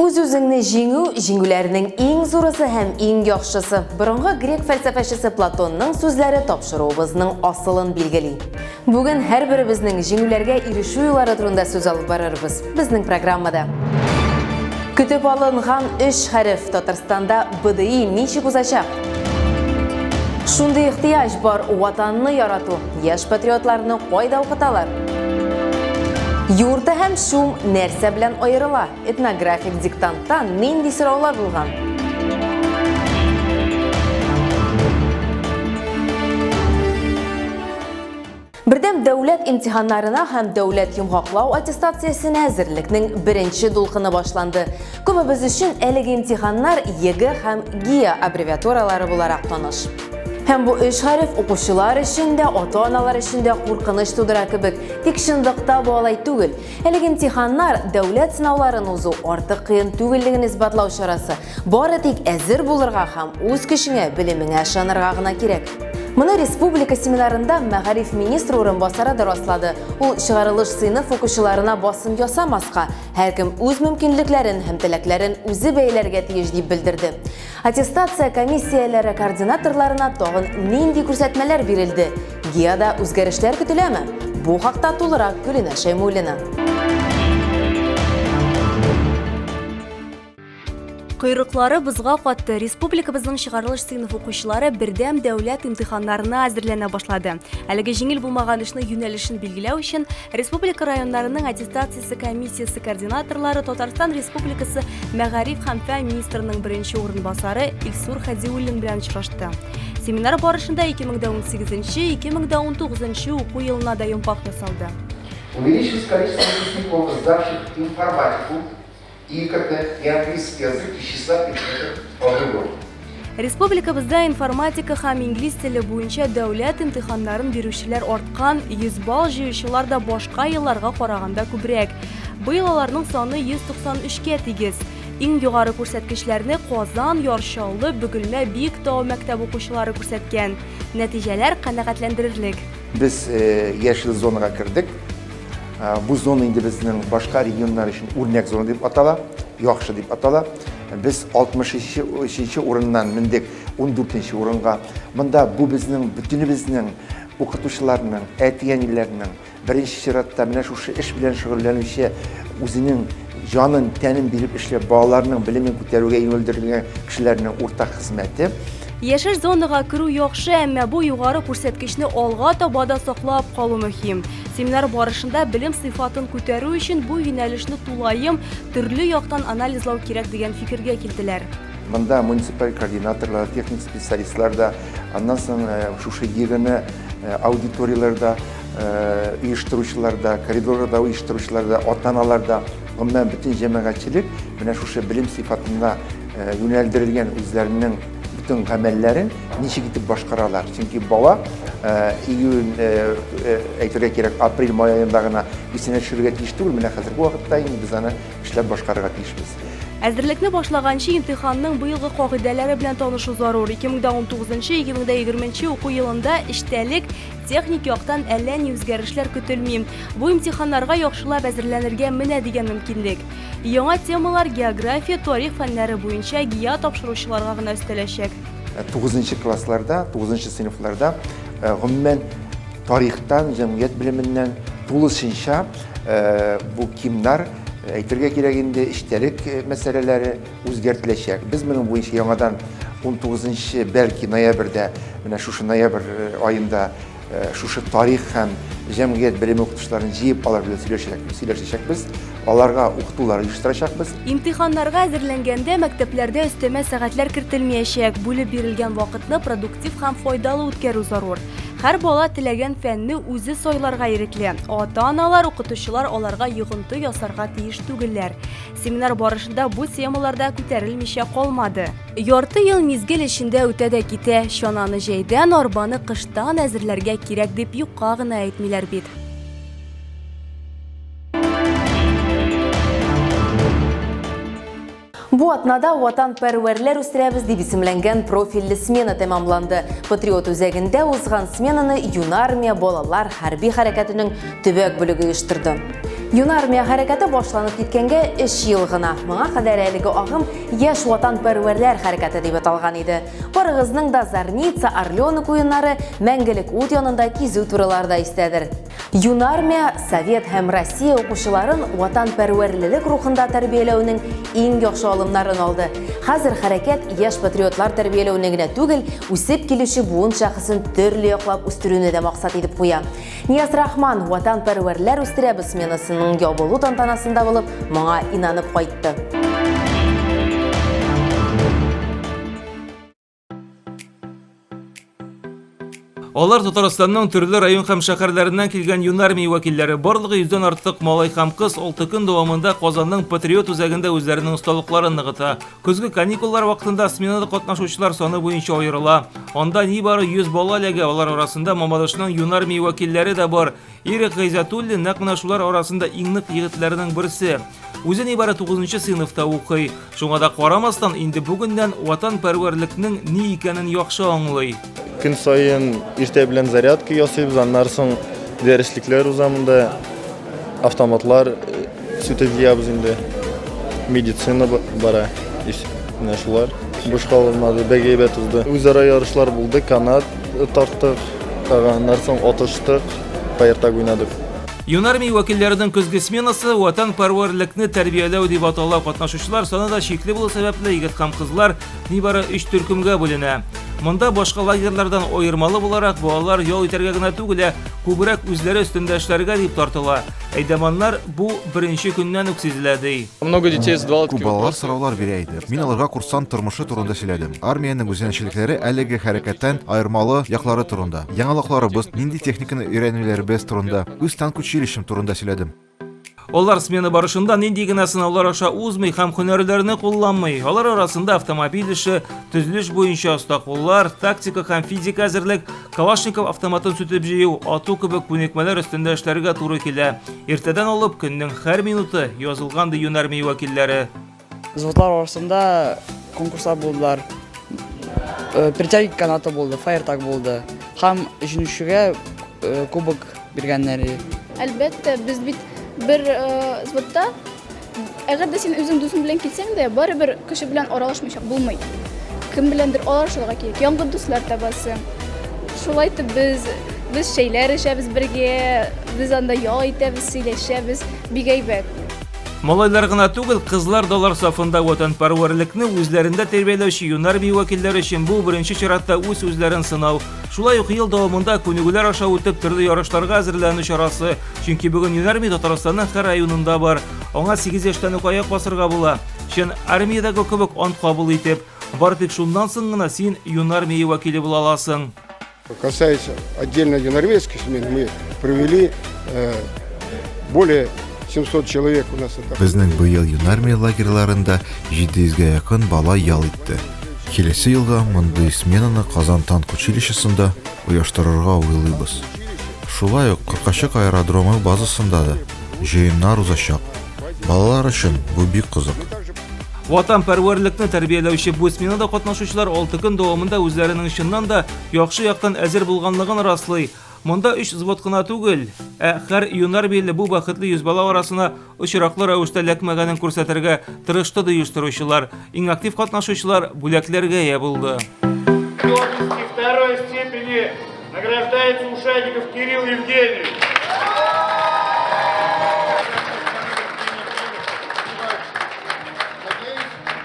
Үз-үзіңні жеңу жеңулерінің ең зурысы һәм ең яхшысы. Бұрынғы грек фәлсәфәшісі Платонның сөзләре тапшыруыбызның асылын билгели. Бүген һәр біріміздің жеңулерге ирешүү юллары турында сөз алып барырбыз безнең программада. Көтіп алынған 3 хәреф Татарстанда БДИ ничек узачак? Шундай ихтияж бар ватанны ярату. Яш патриотларны кайда укыталар? Юрты һәм шум нәрсә белән айырыла? Этнографик диктантта нинди сораулар булган? Бердәм дәүләт имтиханнарына һәм дәүләт йомгаклау аттестациясенә әзерлекнең беренче дулкыны башланды. Күбебез өчен әлеге имтиханнар ЕГЭ һәм ГИА аббревиатуралары буларак таныш. Һәм бу 3 хәреф укучылар өчен дә, ата-аналар өчен дә куркыныч тудыра кебек, тик чынлыкта бу алай түгел. Әлеге имтиханнар дәүләт сынауларын узу артык кыен түгеллеген исбатлау чарасы. Бары тик әзер булырга һәм үз көчеңә, белемеңә ышанырга гына кирәк. Моны республика семинарында мәгариф министры урынбасары да раслады. Ул чыгарылыш сыйныф укучыларына басым ясамаска, һәркем үз мөмкинлекләрен һәм теләкләрен үзе бәяләргә тиеш дип белдерде. Аттестация комиссияләре координаторларына тагын нинди күрсәтмәләр бирелде? ГИАда үзгәрешләр көтеләме? Бу хакта тулырак Гөлинә Шәймуллина. Койрыклары бызга катты. Республикабызның чыгарылыш сыйныф укучылары бердәм дәүләт имтиханнарына әзерләнә башлады. Әлеге җиңел булмаган эшне юнәлешен билгеләү өчен республика районнарының аттестациясе комиссиясе координаторлары Татарстан Республикасы мәгариф һәм фән министрының беренче урынбасары Илсур Хәдиуллин белән очрашты. Семинар барышында 2018-2019 уку елына да йомпак ясалды. Увеличилось количество выпускников, сдавших информатику, ИКТ и английский язык из числа предметов по выбору. Республикабызда информатика һәм инглиз теле буенча дәүләт имтиханнарын бирүчеләр арткан, 100 балл җыючылар да башка елларга караганда күбрәк. Быел аларның саны 193-кә тигез. Иң югары күрсәткечләрне Казан, Яршаллы, Бөгелмә, Биектау мәктәп укучылары күрсәткән. Нәтиҗәләр канәгатьләндерерлек. Без яшел зонага кирдек. Бу зона инде безнең башка регионнар өчен үрнәк зона дип атала, яхшы дип атала. Без 63-нче урыннан мендек 14-нче урынга. Монда бу безнең бүтәнебезнең укытучыларның, әтияниләрнең беренче чиратта менә шушы эш белән шөгыльләнүче үзенең җанын, тәнен биреп эшләп балаларның белемен күтәрүгә юнәлдерелгән кешеләрнең уртак хезмәте. Яшел зонага керү яхшы, әмма бу югары күрсәткечне алга таба да саклап калу мөһим. Семинар барышында белем сыйфатын күтәрү өчен бу юнәлешне тулаем төрле яктан анализлау кирәк дигән фикергә килделәр. Монда муниципаль координаторлар, техник специалистлар да, аннан соң шушы егене аудиторияларда, оештыручыларда, коридорда оештыручыларда, ата-аналарда, гомумән бөтен җәмәгатьчелек менә шушы белем сыйфатына юнәлдерелгән үзләренең бүтән гамәлләрен ничек итеп башкаралар. Чөнки бала июнь әйтергә кирәк, апрель май аенда гына исенә төшерергә тиеш түгел, менә хәзерге вакытта инде без аны эшләп башкарырга тиешбез. Әзерлекне башлаганчы имтиханның быелгы кагыйдәләре белән танышу зарур. 2019-2020 уку елында эштәлек, техник яктан әллә ни үзгәрешләр көтелми. Бу имтиханнарга яхшылап әзерләнергә менә дигән мөмкинлек. Яңа темалар география, тарих фәннәре буенча ГИА тапшыручыларга гына өстәләчәк. 9 классларда, 9 сыйныфларда гомумән тарихтан, җәмгыять белеменнән тулысынча бу кимнар әйтергә кирәк инде эштәлек мәсьәләләре үзгәртеләчәк. Без моның буенча яңадан 19 бәлки ноябрьдә, менә шушы ноябрь аенда шушы тарих һәм җәмгыять белеме укытучыларын җыеп алар белән сөйләшәчәкбез. Аларга укытулар оештырачакбыз. Имтиханнарга әзерләнгәндә мәктәпләрдә өстәмә сәгатьләр кертелмәячәк. Бүлеп бирелгән вакытны продуктив һәм файдалы үткәрү зарур. Һәр бала теләгән фәнне үзе сайларга ирекле. Ата-аналар, укытучылар аларга йогынты ясарга тиеш түгелләр. Семинар барышында бу темаларда күтәрелмичә калмады. Ярты ел мизгел эчендә үтә дә китә. Чананы җәйдән, арбаны кыштан әзерләргә кирәк дип юкка гына әйтмиләр бит. Бу атнада ватанпәрвәрләр үстерәбез дип исемләнгән профильле смена тәмамланды. Патриот үзәгендә узган сменаны юнармия балалар хәрби хәрәкәтенең төбәк бүлеге оештырды. Юн армия хәрәкәте башланып киткәнгә 3 ел гына. Моңа кадәр әлеге агым яшь ватанпәрвәрләр хәрәкәте дип аталган иде. Барыгызның да Зарница, Орленок уеннары, мәңгелек ут янында кизү турыларда истәдер. Юн армия Совет һәм Россия укучыларын ватанпәрвәрлек рухында тәрбияләүнең иң яхшы алымнарын алды. Хәзер хәрәкәт яшь патриотлар тәрбияләүне генә түгел, үсеп килүче буын шәхесен төрле яклап үстерүне дә максат итеп куя. Нияз Рахман ватанпәрвәрләр үстерәбез сменасының ябылу тантанасында булып, моңа инанып кайтты. Алар Татарстанның төрле район һәм шәһәрләреннән килгән Юн армия вәкилләре барлыгы 100-дән артык малай һәм кыз 6 көн дәвамында Казанның Патриот үзәгендә үзләренең осталыкларын ныгыта. Көзге каникуллар вакытында сменада катнашучылар саны буенча аерыла. Анда нибары 100 бала эләгә, алар арасында Мамадышның Юн армия вәкилләре дә бар. Ирек Гайзатуллин нәкъ менә шулар арасында иң нык егетләрнең берсе. Үзе нибары 9-нчы сыйныфта укый. Шуңа да карамастан инде бүгеннән ватанпәрвәрлекнең ни икәнен яхшы аңлый. Көн сайын иртә белән зарядка ясыйбыз, аннан соң дәреслекләр узамында автоматлар сүтеп җыябыз инде. Медицина бара. Менә шулар. Буш калмады, бәгәйбәт узды. Үзара ярышлар булды, канат тарттык, аннан соң атыштык, фаертаг уйнадык. Юн армия вәкилләренең көзге сменасы ватанпәрвәрлекне тәрбияләү дип атала. Катнашучылар саны да шикле булу сәбәпле егет һәм кызлар нибары 3 төркемгә бүленә. Монда башка лагерьлардан аермалы буларак балалар ял итәргә генә түгел, күбрәк үзләре өстендә эшләргә дип тартыла. Әйдәманнар бу беренче көннән үк сизелә ди. Много детей задавало Күп балалар сораулар бирә иде. Мин аларга курсант тормышы турында сөйләдем. Армиянең үзенчәлекләре әлеге хәрәкәттән аермалы яклары турында. Яңалыкларыбыз, нинди техниканы өйрәнүләребез турында, үз танк училищем турында сөйләдем. Алар смена барышында нинди генә сынаулар аша узмый һәм һөнәрләрне кулланмый. Алар арасында автомобиль эше, төзелеш буенча оста куллар, тактика һәм физика әзерлек, Калашников автоматын сүтеп җыю, ату кебек күнекмәләр өстендә эшләргә туры килә. Иртәдән алып көннең һәр минуты язылган ди Юн армия вәкилләре. Взводлар арасында конкурслар булдылар. Притяги канаты булды, фаертаг булды. Һәм җиңүчегә кубок биргәннәр. Әлбәттә, без бит bir звотта, әгәр дә син үзең дусың белән китсәң дә, барыбер кеше белән аралашмыйча булмый. Кем беләндер аралашырга кирәк, яңгы дуслар табасың. Шулай итеп без шәйләр эшәбез бергә, без анда ял итәбез, сөйләшәбез, бик әйбәт. Малайлар гына түгел, кызлар да алар сафында ватанпәрвәрлекне үзләрендә тәрбияләүче Юн армия вәкилләре өчен бу беренче чиратта үз үзләрен сынау. Шулай ук ел дәвамында күнегүләр аша үтеп торды ярышларга әзерләнү чарасы. Чөнки бүген Юн армия Татарстанның һәр районында бар. Аңа 8 яшьтән үк аяк басырга була. Чын армиядәге кебек ант кабул итеп, бар тик шуннан соң гына син Юн армия вәкиле була аласың. Касается отдельно юнармейской смены, мы провели более 700 человек у нас. Безнең быел Юн армия лагерьларында 700-гә якын бала ял итте. Киләсе елга мондый сменаны Казан танк училищесында оештырырга уйлыйбыз. Шулай ук Кыркачык аэродромы базасында да җыеннар узачак. Балалар өчен бу бик кызык. Ватанпәрвәрлекне тәрбияләүче бу сменада катнашучылар 6 көн дәвамында үзләренең чыннан да яхшы яктан әзер булганлыгын раслый. Монда 3 взвод кына түгел, һәр Юн армияле бу бәхетле 100 бала арасына очраклы рәвештә ләкмәгәнен күрсәтергә тырышты ди оештыручылар. Иң актив катнашучылар бүләкләргә ия булды. Второй степени награждается Ушаков Кирилл Евгеньевич.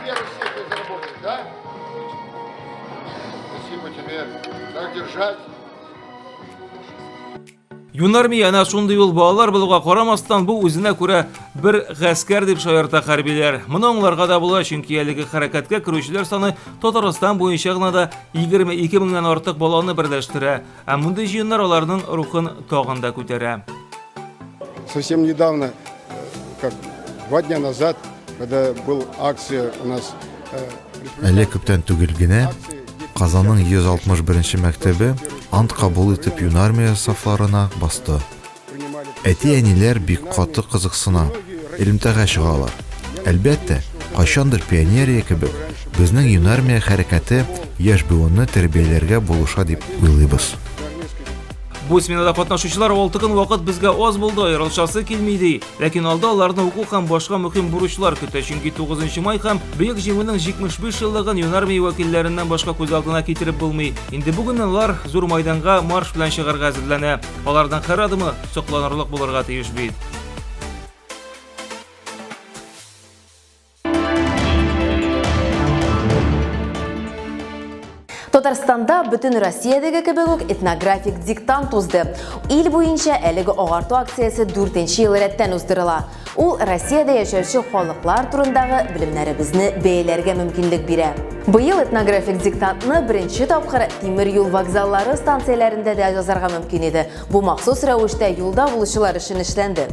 Первую степень заработали, да? Спасибо тебе. Так держать. Юн армия ана шундый ул балалар булуга карамастан бу үзенә күрә бер гаскәр дип шаярта хәрбиләр. Моны аңларга да була, чөнки әлеге хәрәкәткә керүчеләр саны Татарстан буенча гына да 22 меңнән артык баланы берләштерә. Ә мондый җыеннар аларның рухын тагын да күтәрә. Совсем недавно, как 2 дня назад, когда был акция у нас... Әле күптән түгел генә Казанның 161-нче мәктәбе ант кабул итеп Юн армия сафларына басты. Әти-әниләр бик каты кызыксына, элемтәгә чыгалар. Әлбәттә, кайчандыр пионерия кебек, безнең Юн армия хәрәкәте яшь буынны тәрбияләргә булыша дип уйлыйбыз. Бу сменада катнашучылар 6 көн вакыт безгә аз булды, аерылышасы килмиде. Ләкин алда аларны уку һәм башка мөһим бурычлар көтә, чөнки 9 май һәм бөек җиңүнең 75 еллыгын юнармия вәкилләреннән башка күз алдына китереп булмый. Инде бүген алар зур майданга марш белән чыгарга әзерләнә. Алардан һәр адымы сокланырлык булырга тиеш бит. Татарстанда бүтін Россиядегі кебек үк этнографик диктант узды. Ил буенча әлеге агарту акциясы 4-нче ел рәттән уздырыла. Ул Россиядә яшәүче халыклар турындагы белемнәребезне бәяләргә мөмкинлек бирә. Быел этнографик диктантны беренче тапкыр тимер юл вокзаллары станцияләрендә дә язарга мөмкин иде. Бу махсус рәвештә юлда булучылар өчен эшләнде.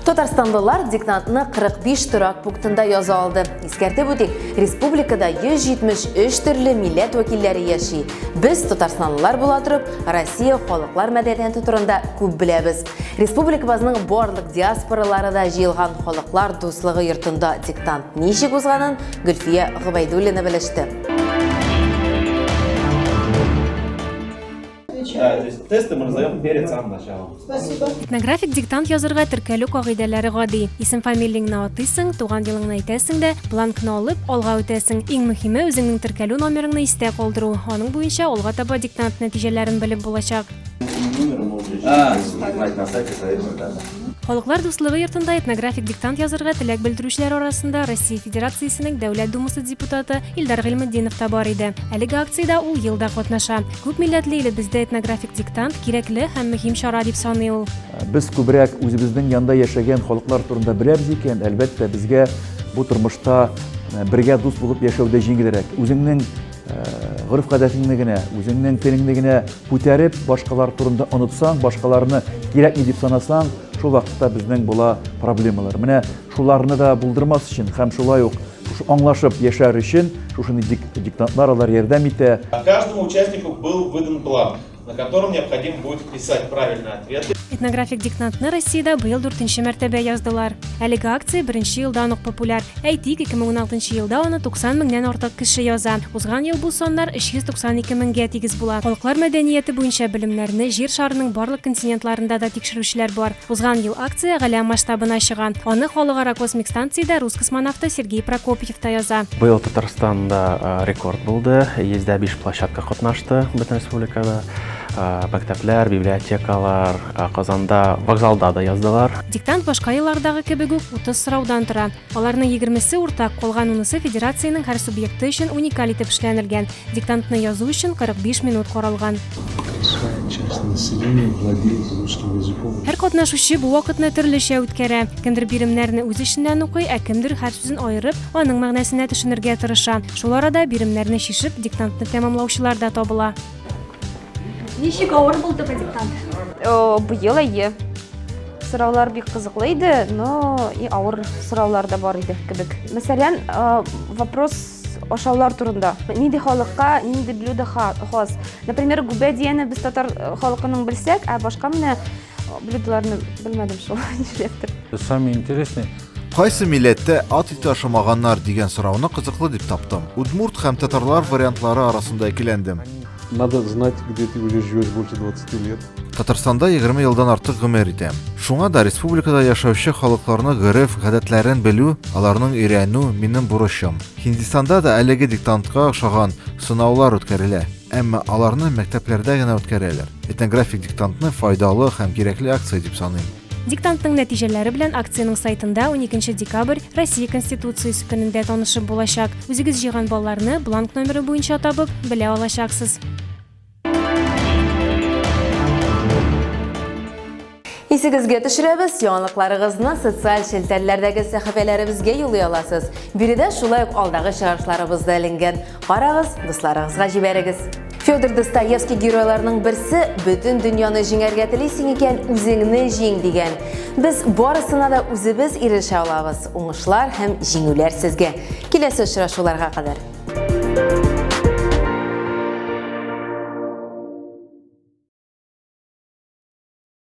Татарстандылар диктантны 45 торак пунктында яза алды. Искәртеп үтик, республикада 173 төрле милләт вәкилләре яши. Без татарстанлылар була торып, Россия халыклар мәдәнияте турында күп беләбез. Республикабызның барлык диаспоралары да җыелган халыклар дуслыгы йортында диктант ничек узганын Гөлфия Гыбайдуллина белеште. Тесты мы раздаем перед самым началом. Этнографик диктант язырга теркәлү кагыйдәләре гади. Исем-фамилияңне атыйсың, туган елыңны әйтәсең дә, бланкны алып, алга үтәсең. Иң мөһиме үзеңнең теркәлү номерыңны истә калдыру. Аның буенча алга таба диктант нәтиҗәләрен белеп булачак. Халыклар дуслыгы йортында этнографик диктант язырга теләк белдерүчеләр арасында Россия Федерациясенең Дәүләт Думасы депутаты Илдар Гыйльметдинов та бар иде. Әлеге акциядә ул елда катнаша. Күп милләтле илебездә этнографик диктант кирәкле һәм мөһим чара дип саный ул. Без күбрәк үзебезнең янда яшәгән халыклар турында беләбез икән, әлбәттә безгә бу тормышта бергә дус булып яшәүдә җиңелрәк. Үзеңнең гырыф-гадәтеңне генә, үзеңнең телеңне генә күтәреп, башкалар турында онытсаң, башкаларны кирәкми дип санасаң, шул вакытта безнең була проблемалар. Менә шуларны да булдырмас өчен һәм шулай ук аңлашып яшәр өчен шушыны диктантлар алар ярдәм итә. Каждому участнику был выдан план, на котором необходимо будет писать правильные ответы. Этнографик диктантны Россиядә быел 4-нче мәртәбә яздылар. Әлеге акция 1-нче елдан ук популяр. Әйтик, 2016 елда аны 90 меңнән артык кеше яза. Узган ел бу саннар 392 меңгә тигез була. Халыклар мәдәнияте буенча белемнәрне җир шарының барлык континентларында да тикшерүчеләр бар. Узган ел акция галәм масштабына чыган. Аны халыкара космик станциядә рус космонавты Сергей Прокопьев та яза. Быел Татарстанда рекорд булды. 105 площадка катнашты бөтен республикада. Мәктәпләр, библиотекалар, Казанда вокзалда да яздылар. Диктант башка еллардагы кебек үк 30 сораудан тора. Аларның 20се уртак, калган 10-сы федерациянең һәр субъекты өчен уникаль итеп эшләнелгән. Диктантны язу өчен 45 минут каралган. Һәр катнашучы бу вакытны төрлечә үткәрә. Кемдер биремнәрне үз эшеннән укый, ә кемдер һәр сүзен айырып, аның мәгънәсенә төшенергә тырыша. Шул арада биремнәрне чишеп, диктантны тәмамлаучылар да табыла. Ничек авыр булды бу диктант? Быел әйе. Сораулар бик кызыклы иде, но и авыр сораулар да бар иде кебек. Мәсәлән, вопрос ашаулар турында. Нинди халыкка, нинди блюдо хас. Например, гүбә дигәнне без татар халкының белсәк, ә башка менә блюдоларны белмәдем шул. Самое интересное. Кайсы милләттә ат ите ашамаганнар дигән сорауны кызыклы дип таптым. Удмурт һәм татарлар вариантлары арасында икеләндем. Надо знать, где ты уже живешь больше 20 лет. Татарстанда 20 елдан артык гомер итәм. Шуңа да республикада яшәүче халыкларны гырыф, гадәтләрен белү, аларның өйрәнү минем бурычым. Һиндстанда да әлеге диктантка охшаган сынаулар үткәрелә, әмма аларны мәктәпләрдә генә үткәрәләр. Этнографик диктантны файдалы һәм кирәкле акция дип саныйм. Диктантның нәтиҗәләре белән акциянең сайтында 12 декабрь Россия Конституциясе көнендә танышып булачак. Үзегез җыйган балларны бланк номеры буенча табып белә алачаксыз. Исегезгә төшерәбез, яңалыкларыгызны социаль челтәрләрдәге сәхифәләребезгә юллый аласыз. Биредә шулай ук алдагы чыгышларыбыз да эленгән. Карагыз, дусларыгызга җибәрегез. Федор Достоевский геройларының берсе бөтен дөньяны җиңәргә телисең икән, үзеңне җиң дигән. Без барысына да үзебез ирешә алабыз. Уңышлар һәм җиңүләр сезгә. Киләсе очрашуларга кадәр.